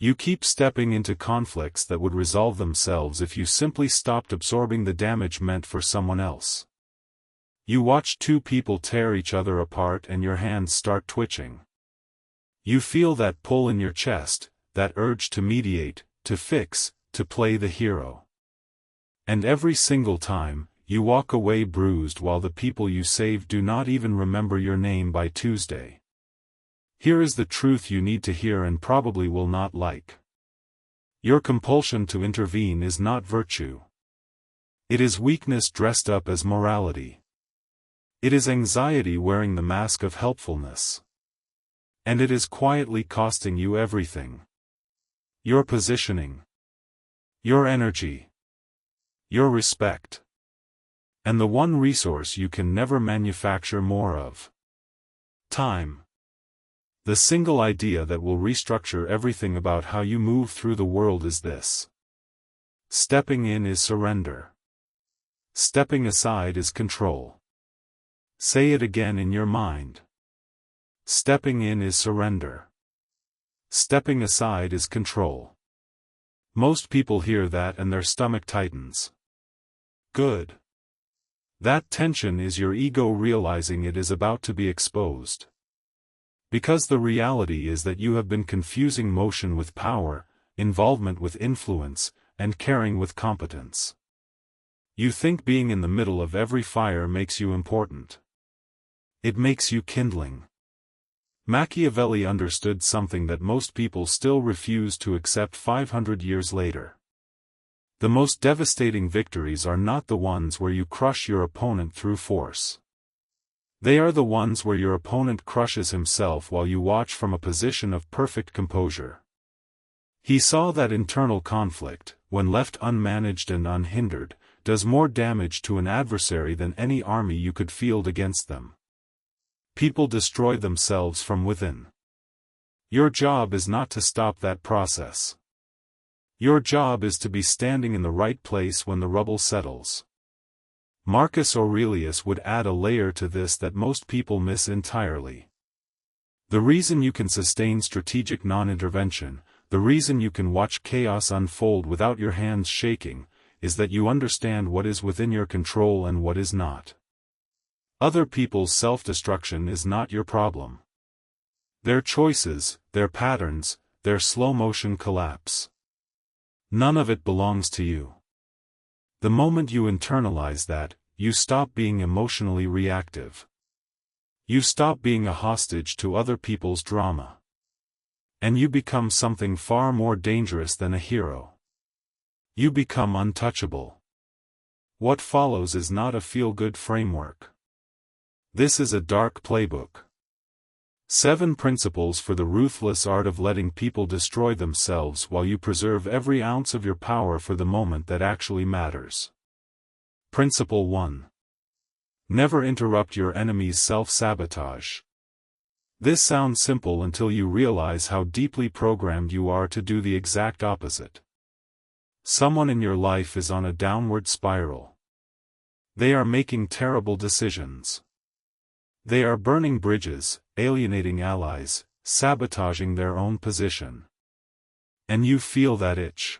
You keep stepping into conflicts that would resolve themselves if you simply stopped absorbing the damage meant for someone else. You watch two people tear each other apart and your hands start twitching. You feel that pull in your chest, that urge to mediate, to fix, to play the hero. And every single time, you walk away bruised while the people you saved do not even remember your name by Tuesday. Here is the truth you need to hear and probably will not like. Your compulsion to intervene is not virtue. It is weakness dressed up as morality. It is anxiety wearing the mask of helpfulness. And it is quietly costing you everything. Your positioning. Your energy. Your respect. And the one resource you can never manufacture more of. Time. The single idea that will restructure everything about how you move through the world is this. Stepping in is surrender. Stepping aside is control. Say it again in your mind. Stepping in is surrender. Stepping aside is control. Most people hear that and their stomach tightens. Good. That tension is your ego realizing it is about to be exposed. Because the reality is that you have been confusing motion with power, involvement with influence, and caring with competence. You think being in the middle of every fire makes you important. It makes you kindling. Machiavelli understood something that most people still refuse to accept 500 years later. The most devastating victories are not the ones where you crush your opponent through force. They are the ones where your opponent crushes himself while you watch from a position of perfect composure. He saw that internal conflict, when left unmanaged and unhindered, does more damage to an adversary than any army you could field against them. People destroy themselves from within. Your job is not to stop that process. Your job is to be standing in the right place when the rubble settles. Marcus Aurelius would add a layer to this that most people miss entirely. The reason you can sustain strategic non-intervention, the reason you can watch chaos unfold without your hands shaking, is that you understand what is within your control and what is not. Other people's self-destruction is not your problem. Their choices, their patterns, their slow-motion collapse. None of it belongs to you. The moment you internalize that, you stop being emotionally reactive. You stop being a hostage to other people's drama. And you become something far more dangerous than a hero. You become untouchable. What follows is not a feel-good framework. This is a dark playbook. 7 principles for the ruthless art of letting people destroy themselves while you preserve every ounce of your power for the moment that actually matters. Principle 1. Never interrupt your enemy's self-sabotage. This sounds simple until you realize how deeply programmed you are to do the exact opposite. Someone in your life is on a downward spiral. They are making terrible decisions. They are burning bridges, alienating allies, sabotaging their own position. And you feel that itch.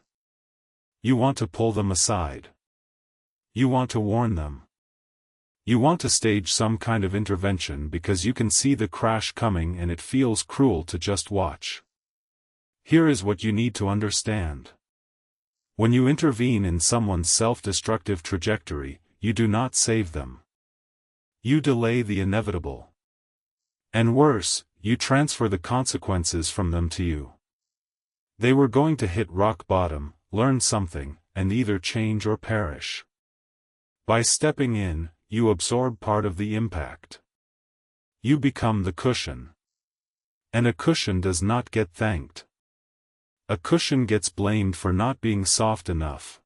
You want to pull them aside. You want to warn them. You want to stage some kind of intervention because you can see the crash coming and it feels cruel to just watch. Here is what you need to understand. When you intervene in someone's self-destructive trajectory, you do not save them. You delay the inevitable. And worse, you transfer the consequences from them to you. They were going to hit rock bottom, learn something, and either change or perish. By stepping in, you absorb part of the impact. You become the cushion. And a cushion does not get thanked. A cushion gets blamed for not being soft enough.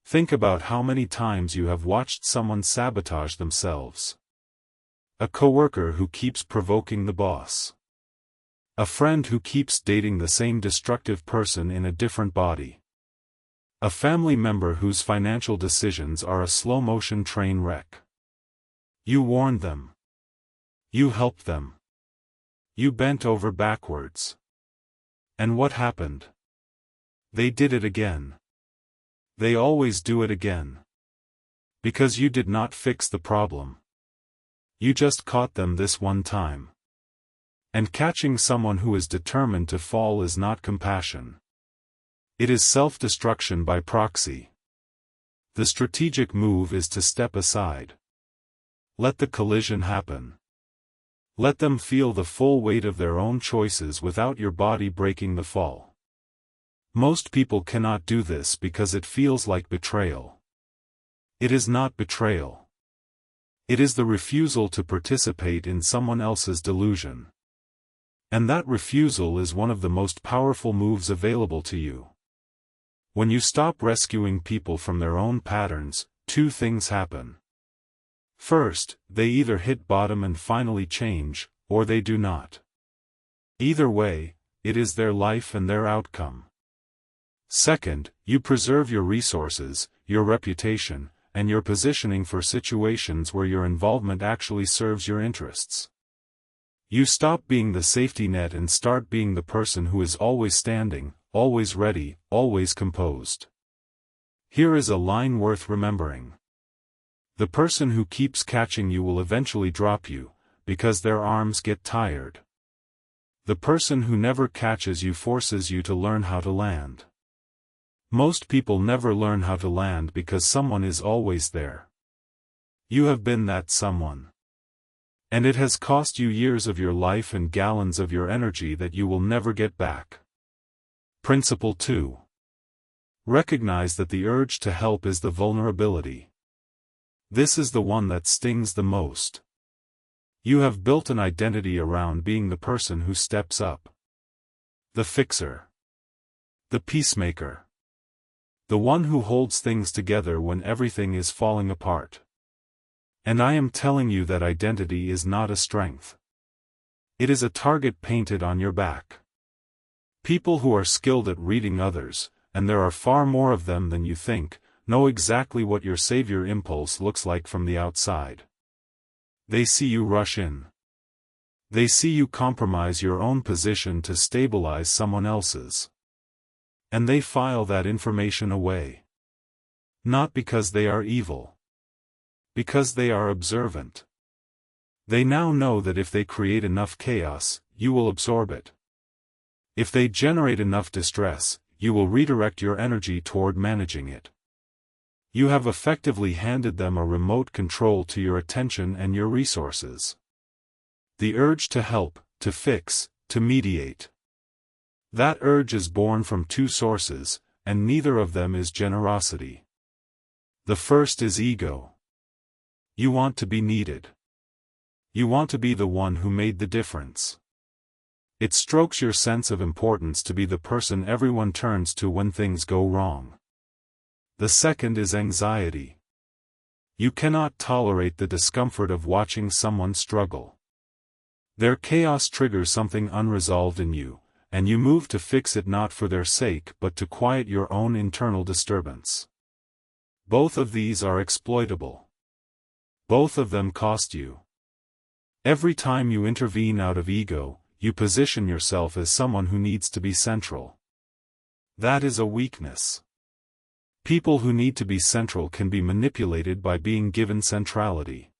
Think about how many times you have watched someone sabotage themselves. A coworker who keeps provoking the boss. A friend who keeps dating the same destructive person in a different body. A family member whose financial decisions are a slow-motion train wreck. You warned them. You helped them. You bent over backwards. And what happened? They did it again. They always do it again. Because you did not fix the problem. You just caught them this one time. And catching someone who is determined to fall is not compassion. It is self-destruction by proxy. The strategic move is to step aside. Let the collision happen. Let them feel the full weight of their own choices without your body breaking the fall. Most people cannot do this because it feels like betrayal. It is not betrayal. It is the refusal to participate in someone else's delusion. And that refusal is one of the most powerful moves available to you. When you stop rescuing people from their own patterns, two things happen. First, they either hit bottom and finally change, or they do not. Either way, it is their life and their outcome. Second, you preserve your resources, your reputation, and your positioning for situations where your involvement actually serves your interests. You stop being the safety net and start being the person who is always standing, always ready, always composed. Here is a line worth remembering. The person who keeps catching you will eventually drop you, because their arms get tired. The person who never catches you forces you to learn how to land. Most people never learn how to land because someone is always there. You have been that someone. And it has cost you years of your life and gallons of your energy that you will never get back. Principle 2. Recognize that the urge to help is the vulnerability. This is the one that stings the most. You have built an identity around being the person who steps up. The fixer. The peacemaker. The one who holds things together when everything is falling apart. And I am telling you that identity is not a strength. It is a target painted on your back. People who are skilled at reading others, and there are far more of them than you think, know exactly what your savior impulse looks like from the outside. They see you rush in. They see you compromise your own position to stabilize someone else's. And they file that information away. Not because they are evil. Because they are observant. They now know that if they create enough chaos, you will absorb it. If they generate enough distress, you will redirect your energy toward managing it. You have effectively handed them a remote control to your attention and your resources. The urge to help, to fix, to mediate. That urge is born from two sources, and neither of them is generosity. The first is ego. You want to be needed. You want to be the one who made the difference. It strokes your sense of importance to be the person everyone turns to when things go wrong. The second is anxiety. You cannot tolerate the discomfort of watching someone struggle. Their chaos triggers something unresolved in you, and you move to fix it not for their sake but to quiet your own internal disturbance. Both of these are exploitable. Both of them cost you. Every time you intervene out of ego, you position yourself as someone who needs to be central. That is a weakness. People who need to be central can be manipulated by being given centrality.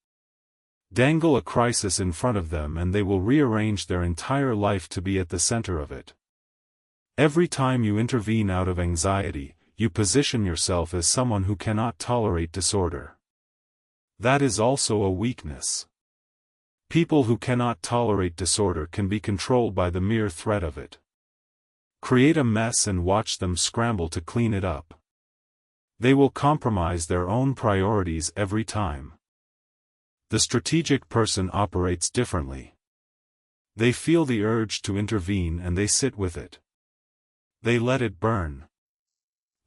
Dangle a crisis in front of them and they will rearrange their entire life to be at the center of it. Every time you intervene out of anxiety, you position yourself as someone who cannot tolerate disorder. That is also a weakness. People who cannot tolerate disorder can be controlled by the mere threat of it. Create a mess and watch them scramble to clean it up. They will compromise their own priorities every time. The strategic person operates differently. They feel the urge to intervene and they sit with it. They let it burn.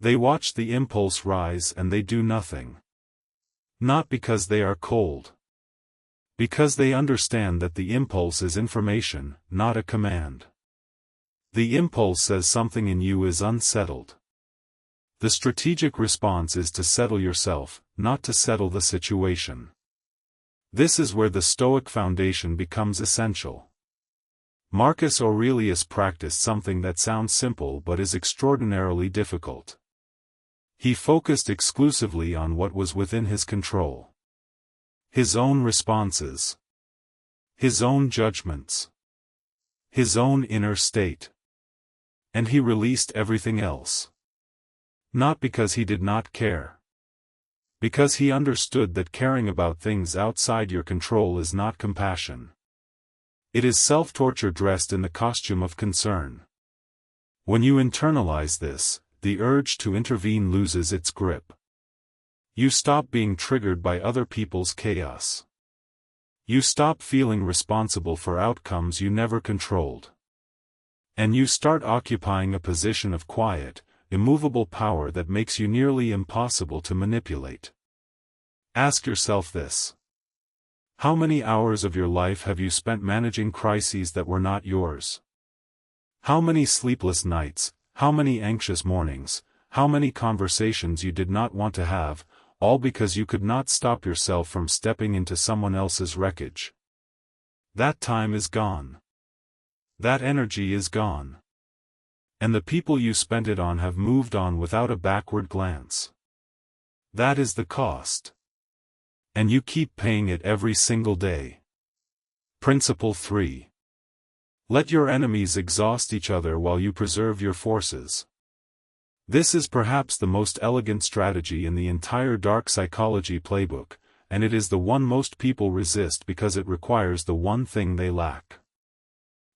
They watch the impulse rise and they do nothing. Not because they are cold. Because they understand that the impulse is information, not a command. The impulse says something in you is unsettled. The strategic response is to settle yourself, not to settle the situation. This is where the Stoic foundation becomes essential. Marcus Aurelius practiced something that sounds simple but is extraordinarily difficult. He focused exclusively on what was within his control. His own responses. His own judgments. His own inner state. And he released everything else. Not because he did not care. Because he understood that caring about things outside your control is not compassion. It is self-torture dressed in the costume of concern. When you internalize this, the urge to intervene loses its grip. You stop being triggered by other people's chaos. You stop feeling responsible for outcomes you never controlled. And you start occupying a position of quiet, immovable power that makes you nearly impossible to manipulate. Ask yourself this. How many hours of your life have you spent managing crises that were not yours? How many sleepless nights, how many anxious mornings, how many conversations you did not want to have, all because you could not stop yourself from stepping into someone else's wreckage? That time is gone. That energy is gone. And the people you spent it on have moved on without a backward glance. That is the cost. And you keep paying it every single day. Principle 3. Let your enemies exhaust each other while you preserve your forces. This is perhaps the most elegant strategy in the entire dark psychology playbook, and it is the one most people resist because it requires the one thing they lack.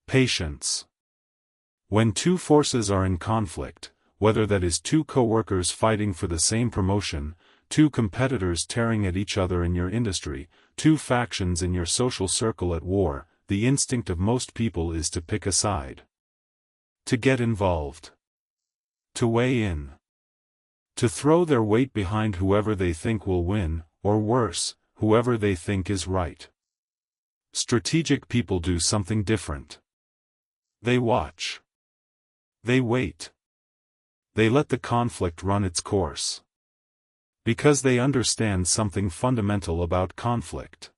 Patience. When two forces are in conflict, whether that is two co-workers fighting for the same promotion, two competitors tearing at each other in your industry, two factions in your social circle at war, the instinct of most people is to pick a side. To get involved. To weigh in. To throw their weight behind whoever they think will win, or worse, whoever they think is right. Strategic people do something different. They watch. They wait. They let the conflict run its course. Because they understand something fundamental about conflict.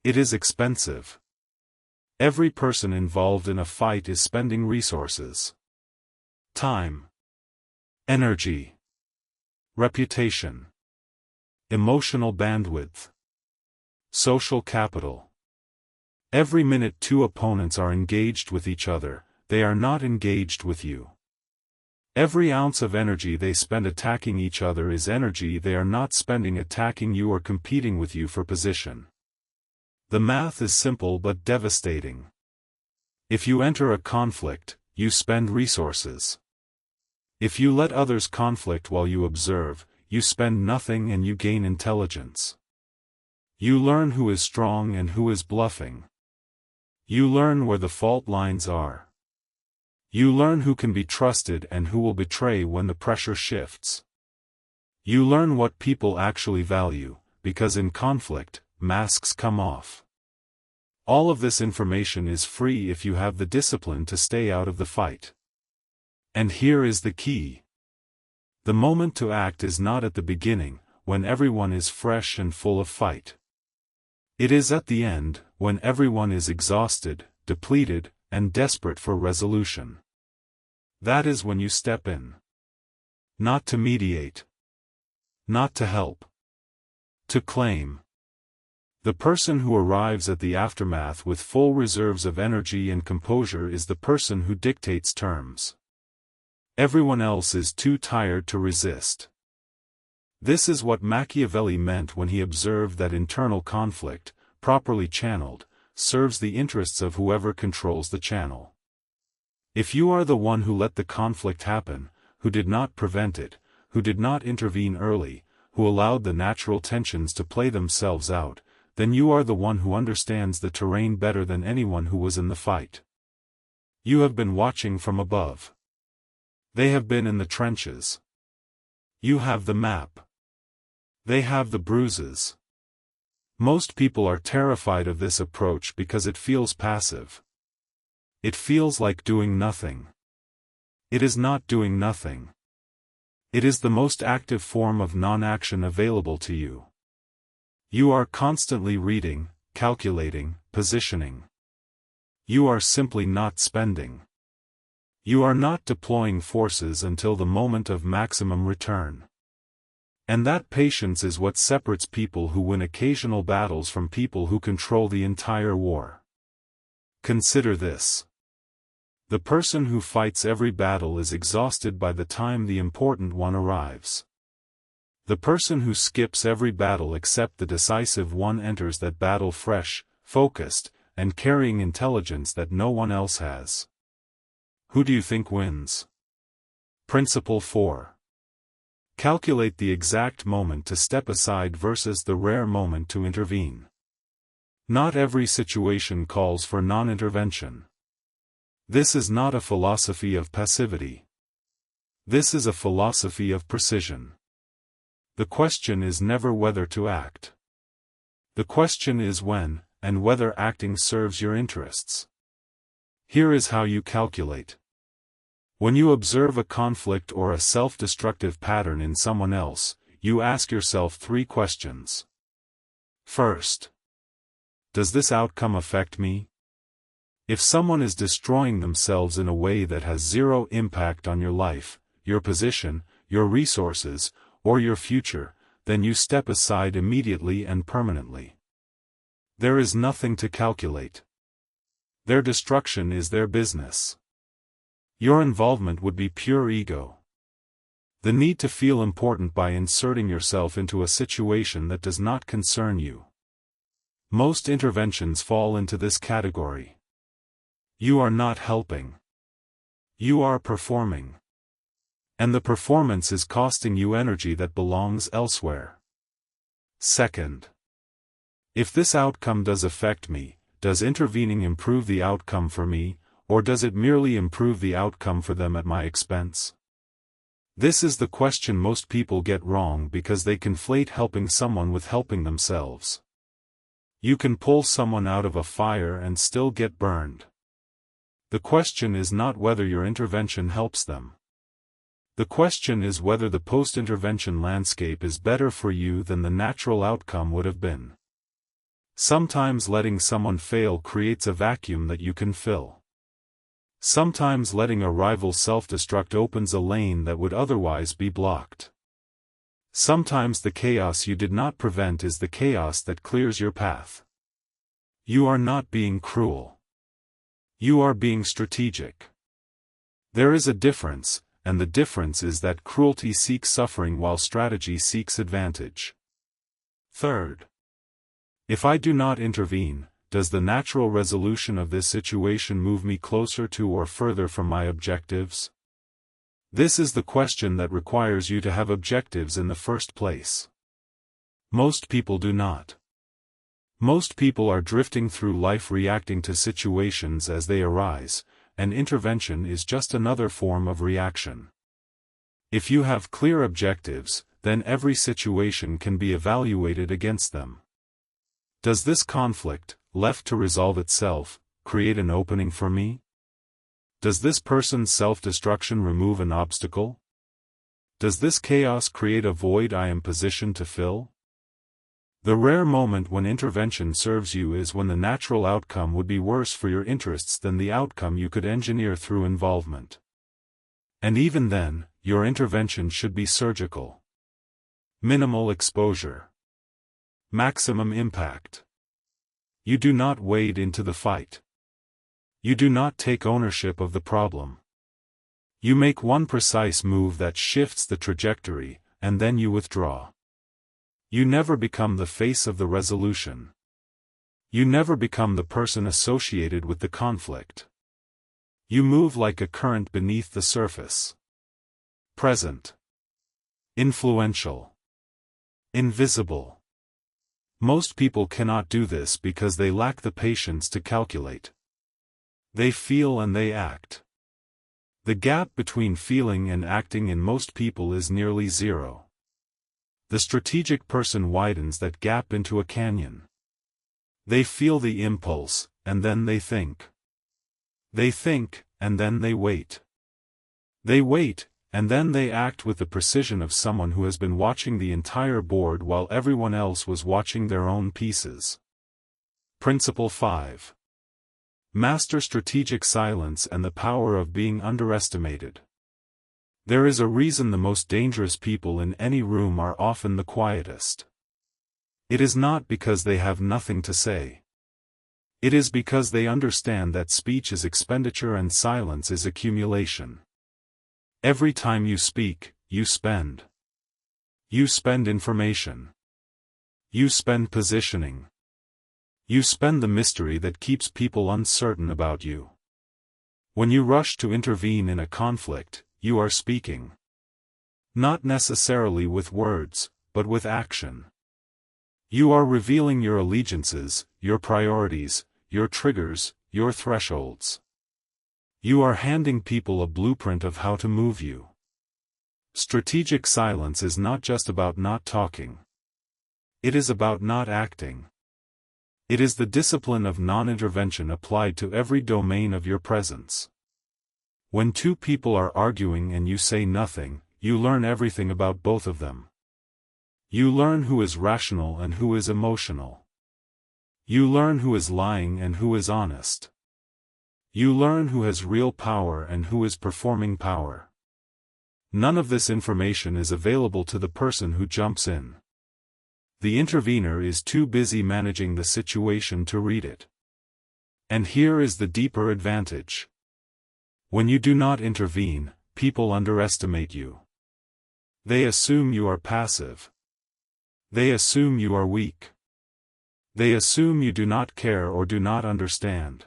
It is expensive. Every person involved in a fight is spending resources. Time. Energy. Reputation. Emotional bandwidth. Social capital. Every minute two opponents are engaged with each other, they are not engaged with you. Every ounce of energy they spend attacking each other is energy they are not spending attacking you or competing with you for position. The math is simple but devastating. If you enter a conflict, you spend resources. If you let others conflict while you observe, you spend nothing and you gain intelligence. You learn who is strong and who is bluffing. You learn where the fault lines are. You learn who can be trusted and who will betray when the pressure shifts. You learn what people actually value, because in conflict, masks come off. All of this information is free if you have the discipline to stay out of the fight. And here is the key. The moment to act is not at the beginning, when everyone is fresh and full of fight. It is at the end, when everyone is exhausted, depleted, and desperate for resolution. That is when you step in. Not to mediate. Not to help. To claim. The person who arrives at the aftermath with full reserves of energy and composure is the person who dictates terms. Everyone else is too tired to resist. This is what Machiavelli meant when he observed that internal conflict, properly channeled, serves the interests of whoever controls the channel. If you are the one who let the conflict happen, who did not prevent it, who did not intervene early, who allowed the natural tensions to play themselves out, then you are the one who understands the terrain better than anyone who was in the fight. You have been watching from above. They have been in the trenches. You have the map. They have the bruises. Most people are terrified of this approach because it feels passive. It feels like doing nothing. It is not doing nothing. It is the most active form of non-action available to you. You are constantly reading, calculating, positioning. You are simply not spending. You are not deploying forces until the moment of maximum return. And that patience is what separates people who win occasional battles from people who control the entire war. Consider this. The person who fights every battle is exhausted by the time the important one arrives. The person who skips every battle except the decisive one enters that battle fresh, focused, and carrying intelligence that no one else has. Who do you think wins? Principle 4. Calculate the exact moment to step aside versus the rare moment to intervene. Not every situation calls for non-intervention. This is not a philosophy of passivity. This is a philosophy of precision. The question is never whether to act. The question is when, and whether acting serves your interests. Here is how you calculate. When you observe a conflict or a self-destructive pattern in someone else, you ask yourself 3 questions. First, does this outcome affect me? If someone is destroying themselves in a way that has zero impact on your life, your position, your resources, or your future, then you step aside immediately and permanently. There is nothing to calculate. Their destruction is their business. Your involvement would be pure ego. The need to feel important by inserting yourself into a situation that does not concern you. Most interventions fall into this category. You are not helping. You are performing. And the performance is costing you energy that belongs elsewhere. Second, if this outcome does affect me, does intervening improve the outcome for me, or does it merely improve the outcome for them at my expense? This is the question most people get wrong because they conflate helping someone with helping themselves. You can pull someone out of a fire and still get burned. The question is not whether your intervention helps them. The question is whether the post-intervention landscape is better for you than the natural outcome would have been. Sometimes letting someone fail creates a vacuum that you can fill. Sometimes letting a rival self-destruct opens a lane that would otherwise be blocked. Sometimes the chaos you did not prevent is the chaos that clears your path. You are not being cruel. You are being strategic. There is a difference, and the difference is that cruelty seeks suffering while strategy seeks advantage. Third, if I do not intervene, does the natural resolution of this situation move me closer to or further from my objectives? This is the question that requires you to have objectives in the first place. Most people do not. Most people are drifting through life reacting to situations as they arise, and intervention is just another form of reaction. If you have clear objectives, then every situation can be evaluated against them. Does this conflict, left to resolve itself, create an opening for me? Does this person's self-destruction remove an obstacle? Does this chaos create a void I am positioned to fill? The rare moment when intervention serves you is when the natural outcome would be worse for your interests than the outcome you could engineer through involvement. And even then, your intervention should be surgical. Minimal exposure. Maximum impact. You do not wade into the fight. You do not take ownership of the problem. You make one precise move that shifts the trajectory, and then you withdraw. You never become the face of the resolution. You never become the person associated with the conflict. You move like a current beneath the surface. Present. Influential. Invisible. Most people cannot do this because they lack the patience to calculate. They feel and they act. The gap between feeling and acting in most people is nearly zero. The strategic person widens that gap into a canyon. They feel the impulse, and then they think. They think, and then they wait. They wait, and then they act with the precision of someone who has been watching the entire board while everyone else was watching their own pieces. Principle 5. Master strategic silence and the power of being underestimated. There is a reason the most dangerous people in any room are often the quietest. It is not because they have nothing to say. It is because they understand that speech is expenditure and silence is accumulation. Every time you speak, you spend. You spend information. You spend positioning. You spend the mystery that keeps people uncertain about you. When you rush to intervene in a conflict, you are speaking. Not necessarily with words, but with action. You are revealing your allegiances, your priorities, your triggers, your thresholds. You are handing people a blueprint of how to move you. Strategic silence is not just about not talking. It is about not acting. It is the discipline of non-intervention applied to every domain of your presence. When two people are arguing and you say nothing, you learn everything about both of them. You learn who is rational and who is emotional. You learn who is lying and who is honest. You learn who has real power and who is performing power. None of this information is available to the person who jumps in. The intervener is too busy managing the situation to read it. And here is the deeper advantage. When you do not intervene, people underestimate you. They assume you are passive. They assume you are weak. They assume you do not care or do not understand.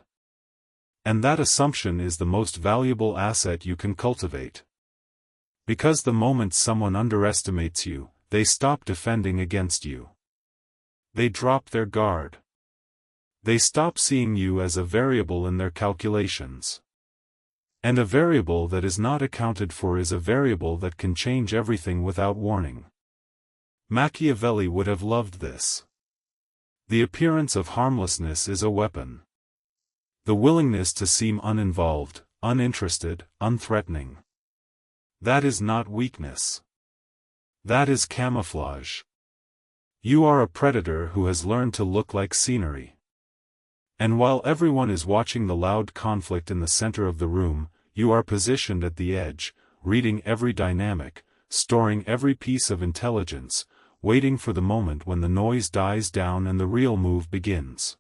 And that assumption is the most valuable asset you can cultivate. Because the moment someone underestimates you, they stop defending against you. They drop their guard. They stop seeing you as a variable in their calculations. And a variable that is not accounted for is a variable that can change everything without warning. Machiavelli would have loved this. The appearance of harmlessness is a weapon. The willingness to seem uninvolved, uninterested, unthreatening. That is not weakness. That is camouflage. You are a predator who has learned to look like scenery. And while everyone is watching the loud conflict in the center of the room, you are positioned at the edge, reading every dynamic, storing every piece of intelligence, waiting for the moment when the noise dies down and the real move begins.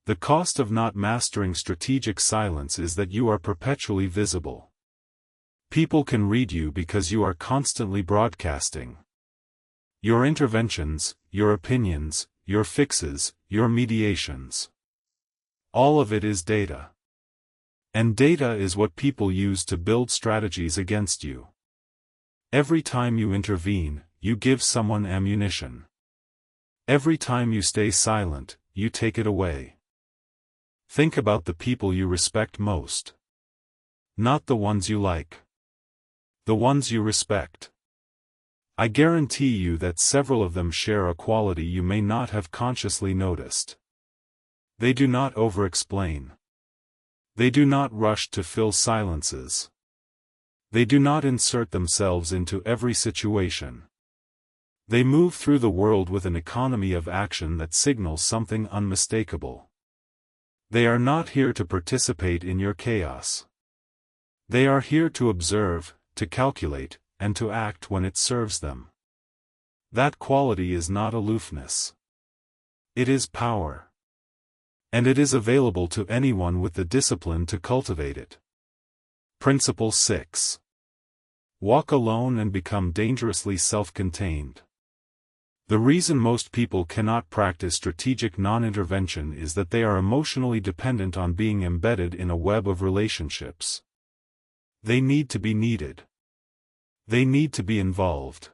The cost of not mastering strategic silence is that you are perpetually visible. People can read you because you are constantly broadcasting. Your interventions, your opinions, your fixes, your mediations. All of it is data. And data is what people use to build strategies against you. Every time you intervene, you give someone ammunition. Every time you stay silent, you take it away. Think about the people you respect most. Not the ones you like. The ones you respect. I guarantee you that several of them share a quality you may not have consciously noticed. They do not over-explain. They do not rush to fill silences. They do not insert themselves into every situation. They move through the world with an economy of action that signals something unmistakable. They are not here to participate in your chaos. They are here to observe, to calculate, and to act when it serves them. That quality is not aloofness. It is power. And it is available to anyone with the discipline to cultivate it. Principle 6. Walk alone and become dangerously self-contained. The reason most people cannot practice strategic non-intervention is that they are emotionally dependent on being embedded in a web of relationships. They need to be needed. They need to be involved.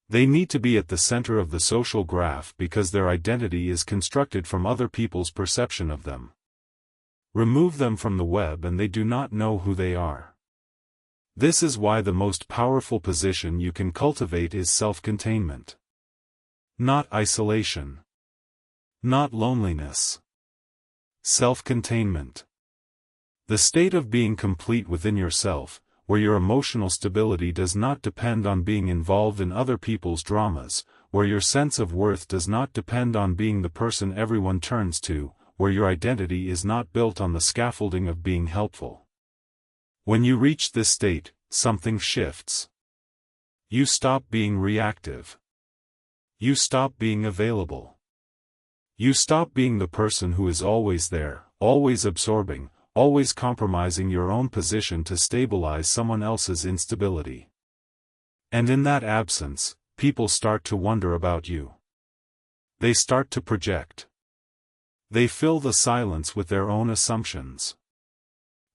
They need to be at the center of the social graph because their identity is constructed from other people's perception of them. Remove them from the web and they do not know who they are. This is why the most powerful position you can cultivate is self-containment. Not isolation. Not loneliness. Self-containment. The state of being complete within yourself, where your emotional stability does not depend on being involved in other people's dramas, where your sense of worth does not depend on being the person everyone turns to, where your identity is not built on the scaffolding of being helpful. When you reach this state, something shifts. You stop being reactive. You stop being available. You stop being the person who is always there, always absorbing, always compromising your own position to stabilize someone else's instability. And in that absence, people start to wonder about you. They start to project. They fill the silence with their own assumptions.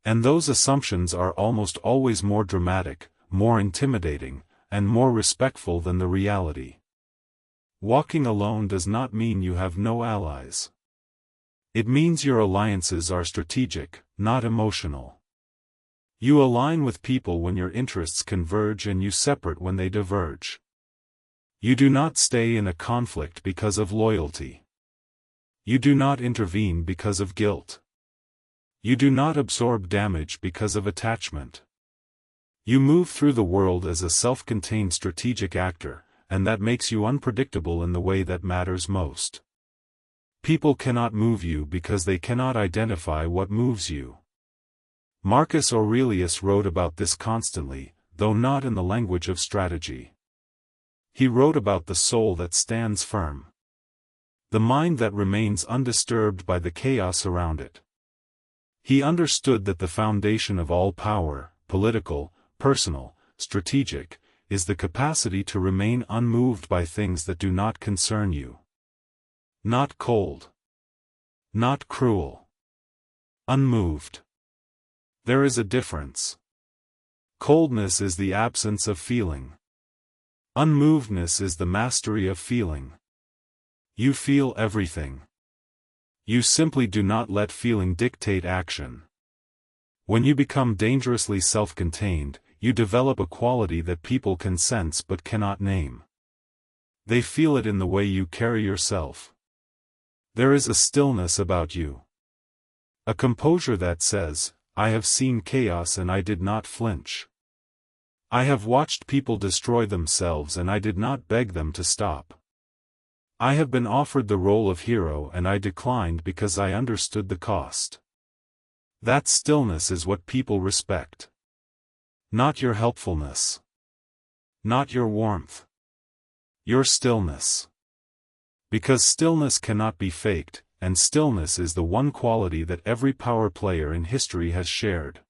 And those assumptions are almost always more dramatic, more intimidating, and more respectful than the reality. Walking alone does not mean you have no allies. It means your alliances are strategic, not emotional. You align with people when your interests converge and you separate when they diverge. You do not stay in a conflict because of loyalty. You do not intervene because of guilt. You do not absorb damage because of attachment. You move through the world as a self-contained strategic actor, and that makes you unpredictable in the way that matters most. People cannot move you because they cannot identify what moves you. Marcus Aurelius wrote about this constantly, though not in the language of strategy. He wrote about the soul that stands firm. The mind that remains undisturbed by the chaos around it. He understood that the foundation of all power, political, personal, strategic, is the capacity to remain unmoved by things that do not concern you. Not cold. Not cruel. Unmoved. There is a difference. Coldness is the absence of feeling. Unmovedness is the mastery of feeling. You feel everything. You simply do not let feeling dictate action. When you become dangerously self-contained, you develop a quality that people can sense but cannot name. They feel it in the way you carry yourself. There is a stillness about you. A composure that says, I have seen chaos and I did not flinch. I have watched people destroy themselves and I did not beg them to stop. I have been offered the role of hero and I declined because I understood the cost. That stillness is what people respect. Not your helpfulness. Not your warmth. Your stillness. Because stillness cannot be faked, and stillness is the one quality that every power player in history has shared.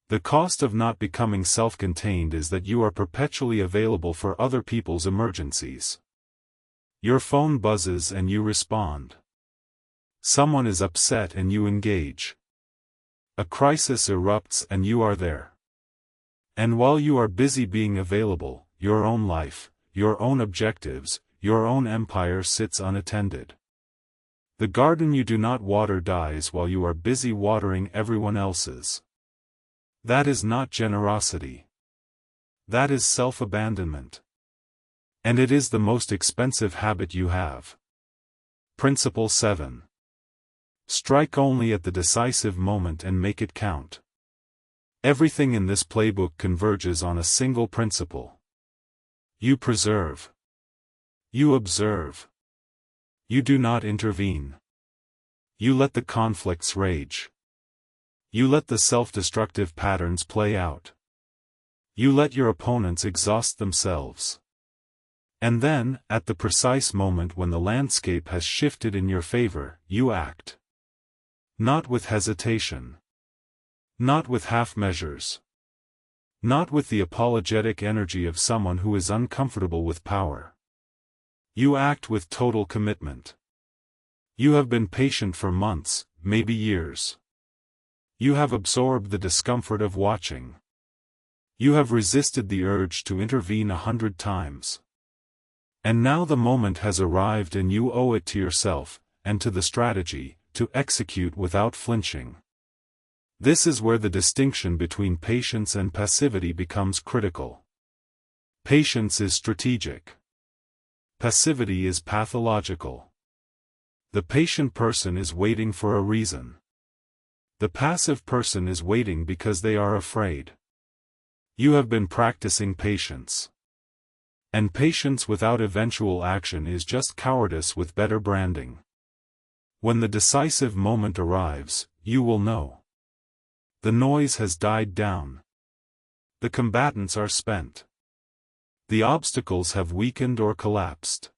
The cost of not becoming self-contained is that you are perpetually available for other people's emergencies. Your phone buzzes and you respond. Someone is upset and you engage. A crisis erupts and you are there. And while you are busy being available, your own life, your own objectives, your own empire sits unattended. The garden you do not water dies while you are busy watering everyone else's. That is not generosity. That is self-abandonment. And it is the most expensive habit you have. Principle 7. Strike only at the decisive moment and make it count. Everything in this playbook converges on a single principle. You preserve. You observe. You do not intervene. You let the conflicts rage. You let the self-destructive patterns play out. You let your opponents exhaust themselves. And then, at the precise moment when the landscape has shifted in your favor, you act. Not with hesitation. Not with half measures. Not with the apologetic energy of someone who is uncomfortable with power. You act with total commitment. You have been patient for months, maybe years. You have absorbed the discomfort of watching. You have resisted the urge to intervene 100 times. And now the moment has arrived and you owe it to yourself, and to the strategy, to execute without flinching. This is where the distinction between patience and passivity becomes critical. Patience is strategic. Passivity is pathological. The patient person is waiting for a reason. The passive person is waiting because they are afraid. You have been practicing patience. And patience without eventual action is just cowardice with better branding. When the decisive moment arrives, you will know. The noise has died down. The combatants are spent. The obstacles have weakened or collapsed.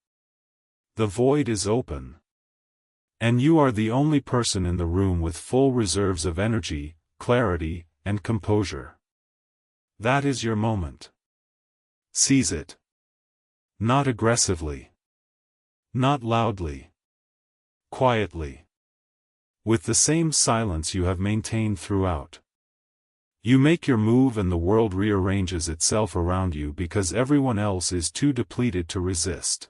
The void is open. And you are the only person in the room with full reserves of energy, clarity, and composure. That is your moment. Seize it. Not aggressively. Not loudly. Quietly. With the same silence you have maintained throughout. You make your move and the world rearranges itself around you because everyone else is too depleted to resist.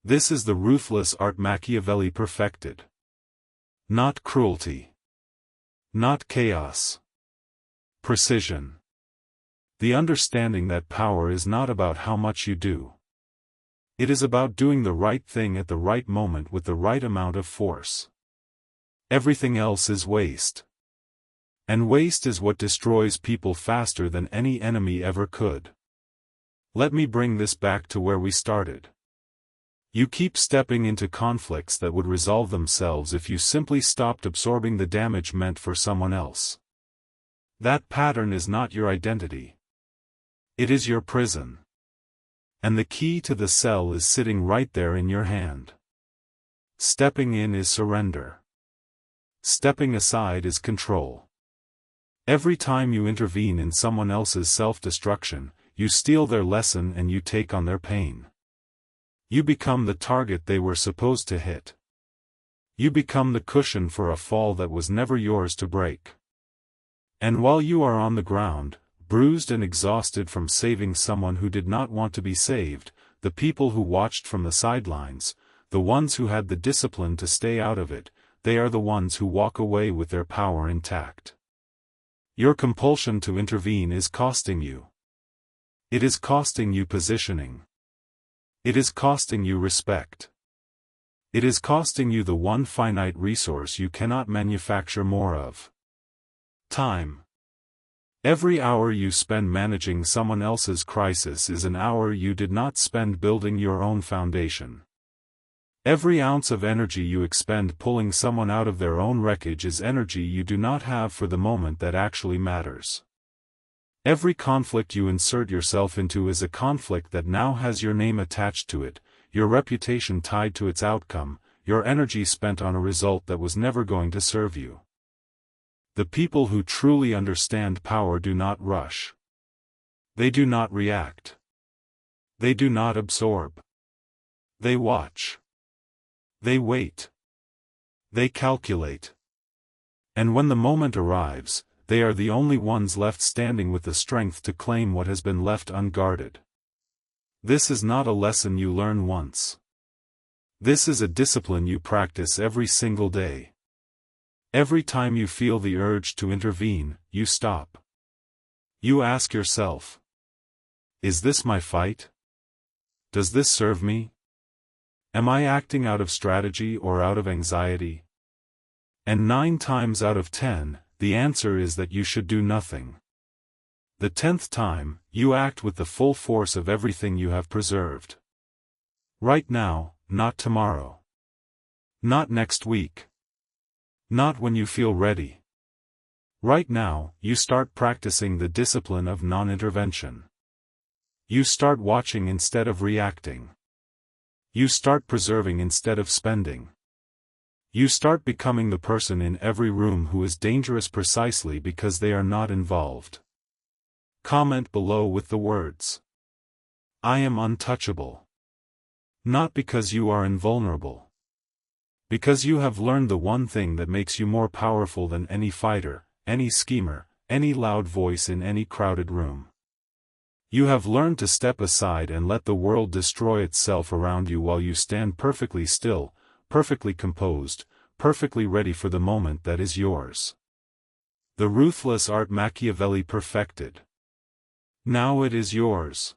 This is the ruthless art Machiavelli perfected. Not cruelty. Not chaos. Precision. The understanding that power is not about how much you do. It is about doing the right thing at the right moment with the right amount of force. Everything else is waste. And waste is what destroys people faster than any enemy ever could. Let me bring this back to where we started. You keep stepping into conflicts that would resolve themselves if you simply stopped absorbing the damage meant for someone else. That pattern is not your identity. It is your prison. And the key to the cell is sitting right there in your hand. Stepping in is surrender. Stepping aside is control. Every time you intervene in someone else's self-destruction, you steal their lesson and you take on their pain. You become the target they were supposed to hit. You become the cushion for a fall that was never yours to break. And while you are on the ground, bruised and exhausted from saving someone who did not want to be saved, the people who watched from the sidelines, the ones who had the discipline to stay out of it, they are the ones who walk away with their power intact. Your compulsion to intervene is costing you. It is costing you positioning. It is costing you respect. It is costing you the one finite resource you cannot manufacture more of. Time. Every hour you spend managing someone else's crisis is an hour you did not spend building your own foundation. Every ounce of energy you expend pulling someone out of their own wreckage is energy you do not have for the moment that actually matters. Every conflict you insert yourself into is a conflict that now has your name attached to it, your reputation tied to its outcome, your energy spent on a result that was never going to serve you. The people who truly understand power do not rush. They do not react. They do not absorb. They watch. They wait. They calculate. And when the moment arrives, they are the only ones left standing with the strength to claim what has been left unguarded. This is not a lesson you learn once. This is a discipline you practice every single day. Every time you feel the urge to intervene, you stop. You ask yourself, is this my fight? Does this serve me? Am I acting out of strategy or out of anxiety? And 9 times out of 10, the answer is that you should do nothing. The 10th time, you act with the full force of everything you have preserved. Right now, not tomorrow. Not next week. Not when you feel ready. Right now, you start practicing the discipline of non-intervention. You start watching instead of reacting. You start preserving instead of spending. You start becoming the person in every room who is dangerous precisely because they are not involved. Comment below with the words, I am untouchable. Not because you are invulnerable. Because you have learned the one thing that makes you more powerful than any fighter, any schemer, any loud voice in any crowded room. You have learned to step aside and let the world destroy itself around you while you stand perfectly still, perfectly composed, perfectly ready for the moment that is yours. The ruthless art Machiavelli perfected. Now it is yours.